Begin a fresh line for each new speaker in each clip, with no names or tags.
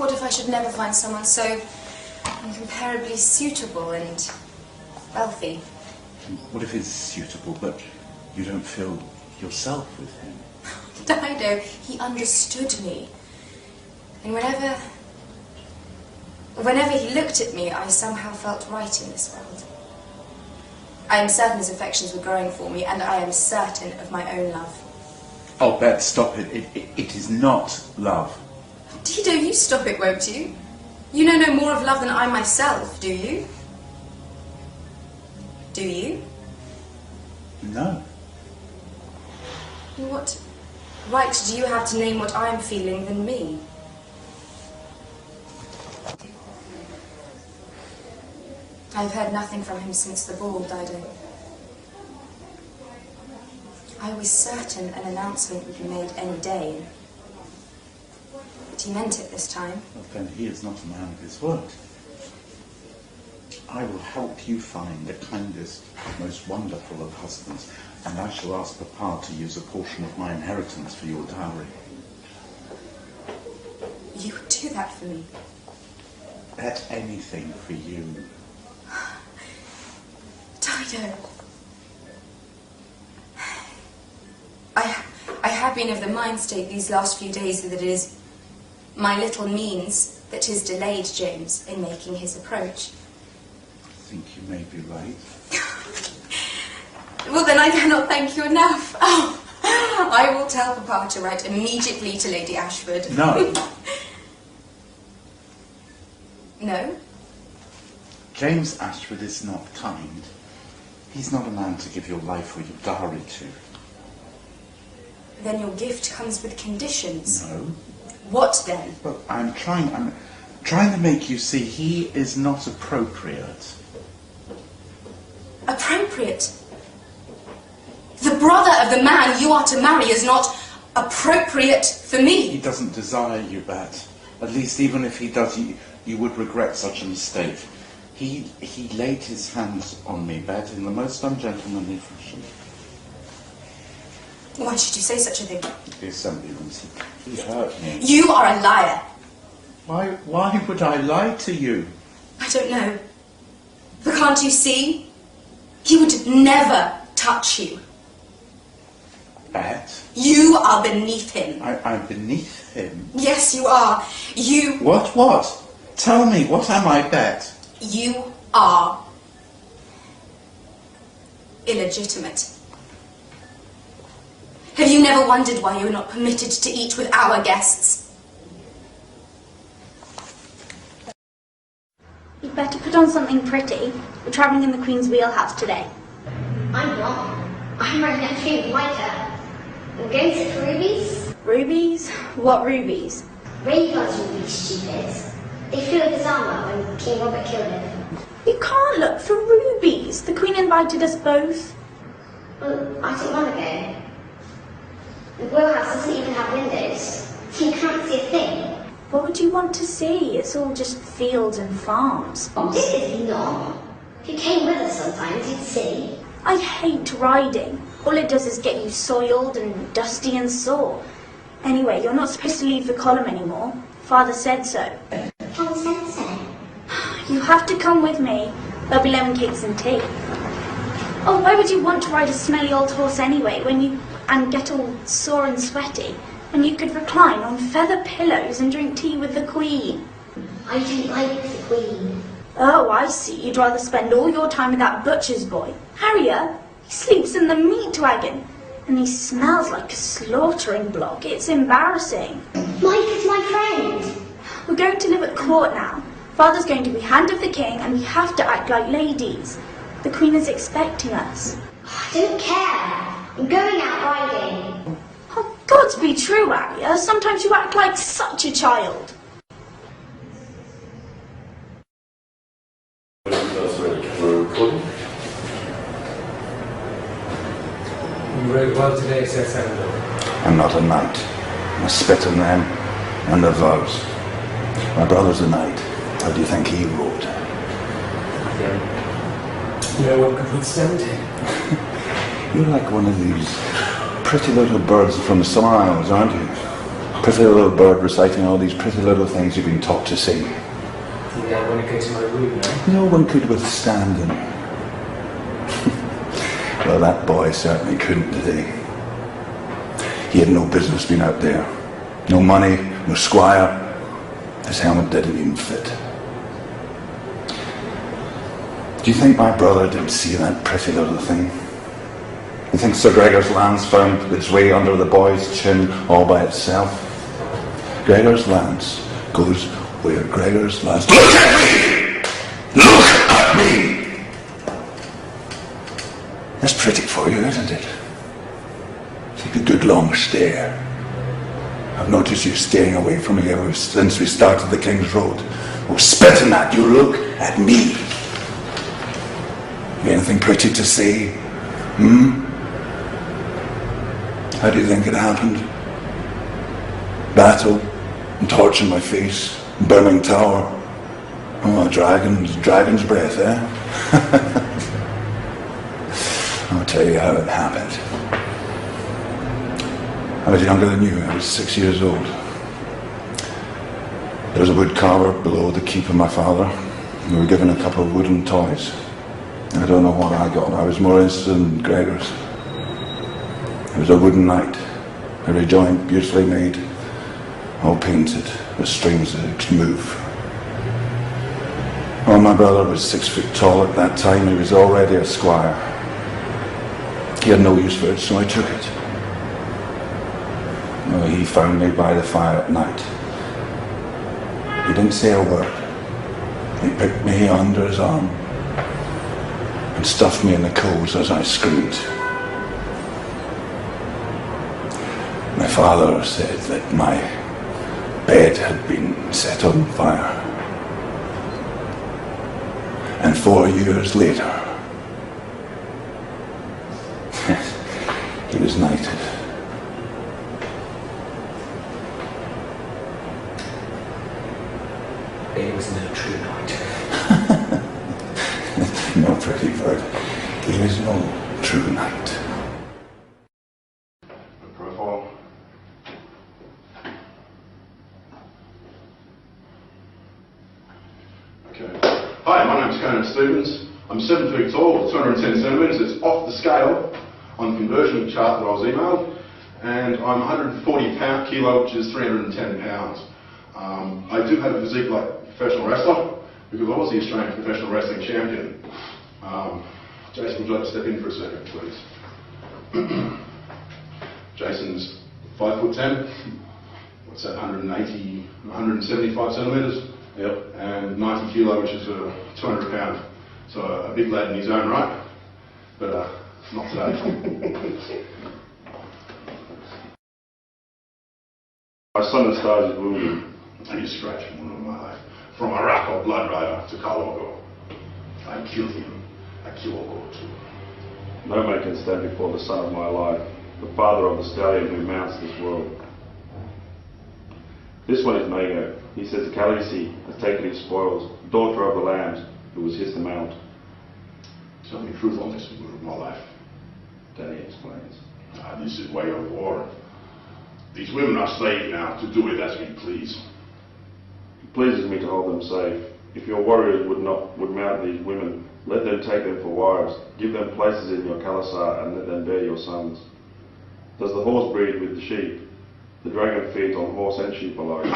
What if I should never find someone so incomparably suitable and wealthy?
What if he's suitable, but you don't feel yourself with him?
Dido, he understood me. And whenever he looked at me, I somehow felt right in this world. I am certain his affections were growing for me, and I am certain of my own love.
Oh, Beth, stop it. It is not love.
Dido, you stop it, won't you? You know no more of love than I myself, do you? Do you?
No.
What right do you have to name what I'm feeling than me? I've heard nothing from him since the ball, Dido. I was certain an announcement would be made any day. But he meant it this time.
Well, then he is not a man of his word. I will help you find the kindest, most wonderful of husbands, and I shall ask Papa to use a portion of my inheritance for your dowry.
You would do that for me?
Bet anything for you.
Dido. I have been of the mind state these last few days that it is my little means that has delayed James in making his approach.
I think you may be right.
Well, then I cannot thank you enough. Oh, I will tell Papa to write immediately to Lady Ashford.
No.
No?
James Ashford is not kind. He's not a man to give your life or your dowry to.
Then your gift comes with conditions.
No.
What then?
Well, I'm trying to make you see he is not appropriate.
Appropriate? The brother of the man you are to marry is not appropriate for me.
He doesn't desire you, Bet. At least even if he does, you would regret such a mistake. He laid his hands on me, Bet, in the most ungentlemanly fashion.
Why should you say such a thing?
The assembly rooms, he hurt me.
You are a liar.
Why would I lie to you?
I don't know. But can't you see? He would never touch you.
Bet?
You are beneath him.
I'm beneath him?
Yes, you are. You...
What? Tell me, what am I, Bet?
You are illegitimate. Have you never wondered why you are not permitted to eat with our guests?
You'd better put on something pretty. We're travelling in the Queen's wheelhouse today.
I'm not. I'm wearing a pink whiter. We're going to for rubies?
Rubies? What rubies?
Raven's rubies, stupid. They flew with his armour when King Robert killed him.
You can't look for rubies. The Queen invited us both.
Well, I didn't want to go. The wheelhouse doesn't even have windows, so you can't see a thing.
What would you want to see? It's all just fields and farms.
This is not. If you came with us sometimes, you'd see.
I hate riding. All it does is get you soiled and dusty and sore. Anyway, you're not supposed to leave the column anymore. Father said so.
Father said so.
You have to come with me. There'll be lemon cakes and tea. Oh, why would you want to ride a smelly old horse anyway, and get all sore and sweaty, when you could recline on feather pillows and drink tea with the Queen?
I don't like the Queen.
Oh, I see. You'd rather spend all your time with that butcher's boy. Harrier, he sleeps in the meat wagon, and he smells like a slaughtering block. It's embarrassing.
Mike is my friend.
We're going to live at court now. Father's going to be hand of the king, and we have to act like ladies. The Queen is expecting us.
I don't care. I'm going out riding.
Oh, God's be true, Harrier. Sometimes you act like such a child.
We're recording.
You rode well today, Sir Sandor.
I'm not a knight. I spit on them and the vows. My brother's a knight. How do you think he rode?
No one could withstand him.
You're like one of these pretty little birds from some isles, aren't you?
Pretty little bird reciting all these pretty little things you've been taught to sing.
Think I want to go to my room now?
No one could withstand him. Well, that boy certainly couldn't today. He had no business being out there. No money, no squire. His helmet didn't even fit. Do you think my brother didn't see that pretty little thing? You think Sir Gregor's lance found its way under the boy's chin all by itself? Gregor's lance goes where Gregor's lance... Look at me! Look at me! That's pretty for you, isn't it? Take a good long stare. I've noticed you staring away from me ever since we started the King's Road. Oh, spitting at you, look at me. You anything pretty to say? How do you think it happened? Battle, and torch in my face, burning tower. Oh, a dragon's breath, eh? I'll tell you how it happened. I was younger than you. I was 6 years old. There was a wood carver below the keep of my father. We were given a couple of wooden toys. I don't know what I got. I was more interested in Gregor's. It was a wooden knight, every joint beautifully made, all painted with strings that could move. Well, my brother was 6 foot tall at that time. He was already a squire. He had no use for it, so I took it. Well, he found me by the fire at night. He didn't say a word. He picked me under his arm and stuffed me in the coals as I screamed. My father said that my bed had been set on fire. And 4 years later, he was knighted.
He was no true knight.
No pretty bird. He was no true knight.
Profile. Okay. Hi, my name's Conan Stevens. I'm 7 feet tall, 210 centimetres. It's off the scale on the conversion chart that I was emailed. And I'm 140 kilo, which is 310 pounds. I do have a physique like a professional wrestler because I was the Australian professional wrestling champion. Jason, would you like to step in for a second, please? Jason's 5'10". What's that? 175 centimetres. Yep. And 90 kilo, which is 200 pounds. So a big lad in his own right, but not today.
My son and stars is wounded.
And you scratch one of my life. From Araco blood rider to Khal. I killed him. I kill Ogo too.
No man can stand before the son of my life, the father of the stallion who mounts this world. This one is Mago. He says the Khaleesi has taken his spoils, daughter of the lambs, who was his to mount.
Tell me the truth on this wound of my life.
Danny explains.
This is way of war. These women are slaves now to do with as we please.
It pleases me to hold them safe. If your warriors would mount these women, let them take them for wives. Give them places in your Khalasar and let them bear your sons. Does the horse breed with the sheep? The dragon feeds on horse and sheep alike.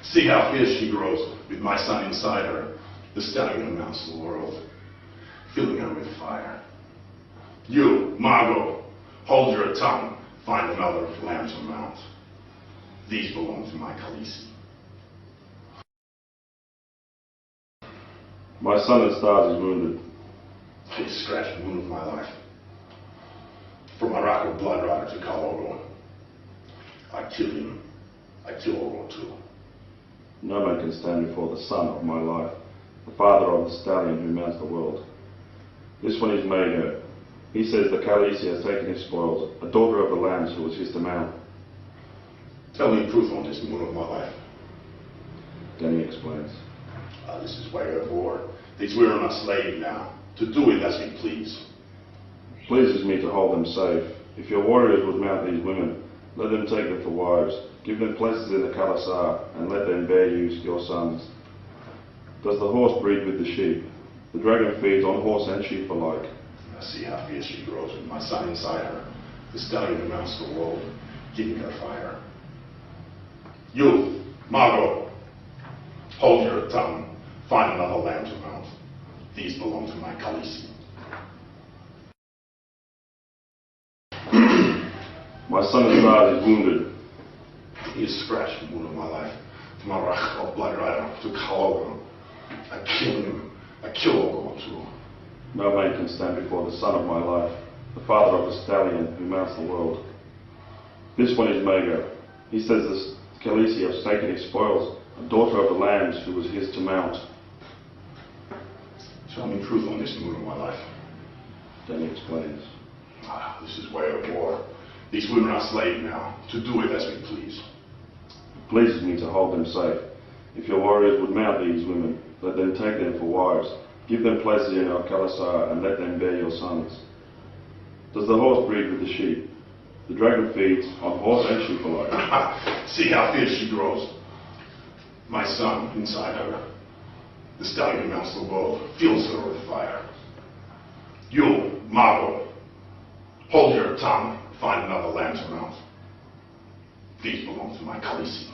See how fierce she grows with my son inside her. The stallion who mounts the world, filling her with fire. You, Margot, hold your tongue. Find another lamb to mount. These belong to my Khaleesi.
My son and stars is wounded.
He scratched the wound of my life. From Araco blood rider to Khal. I kill him. I kill Ogo too.
No man can stand before the son of my life, the father of the stallion who mounts the world. This one is Mago. He says the Khaleesi has taken his spoils, a daughter of the lambs who was his to mount.
Tell me the truth on this wound of my life.
Danny explains.
This is way of war. These women are slaves now, to do with as we please.
It pleases me to hold them safe. If your warriors would mount these women, let them take them for wives. Give them places in the Khalasar, and let them bear you your sons. Does the horse breed with the sheep? The dragon feeds on horse and sheep alike.
I see how fierce she grows with my son inside her. The stallion who mounts the world, giving her fire. You, Margot, hold your tongue. Find another lamb to mount. These belong to my Khaleesi.
My son Azad is wounded.
He is scratched the wound of my life. To my Rach, blood rider, to Khal. I killed him. I killed Drogo too.
No man can stand before the son of my life, the father of the stallion who mounts the world. This one is Mago. He says the Khaleesi have taken his spoils, a daughter of the lambs who was his to mount.
Tell me truth on this moon of my life.
Then he explains.
This is way of war. These women are slaves now, to do with as we please.
It pleases me to hold them safe. If your warriors would mount these women, let them take them for wives. Give them places in our Khalasar, and let them bear your sons. Does the horse breed with the sheep? The dragon feeds on horse and sheep alike.
See how fierce she grows. My son inside her. The stallion who mounts the world fills her with fire. You, Margot, hold your tongue. Find another lamb to mount. These belong to my Khaleesi.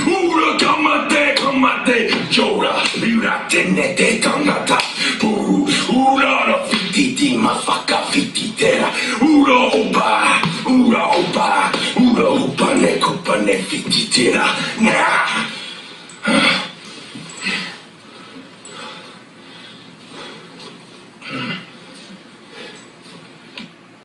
Ura kamate, kamate, chora, lira tenete, tangata.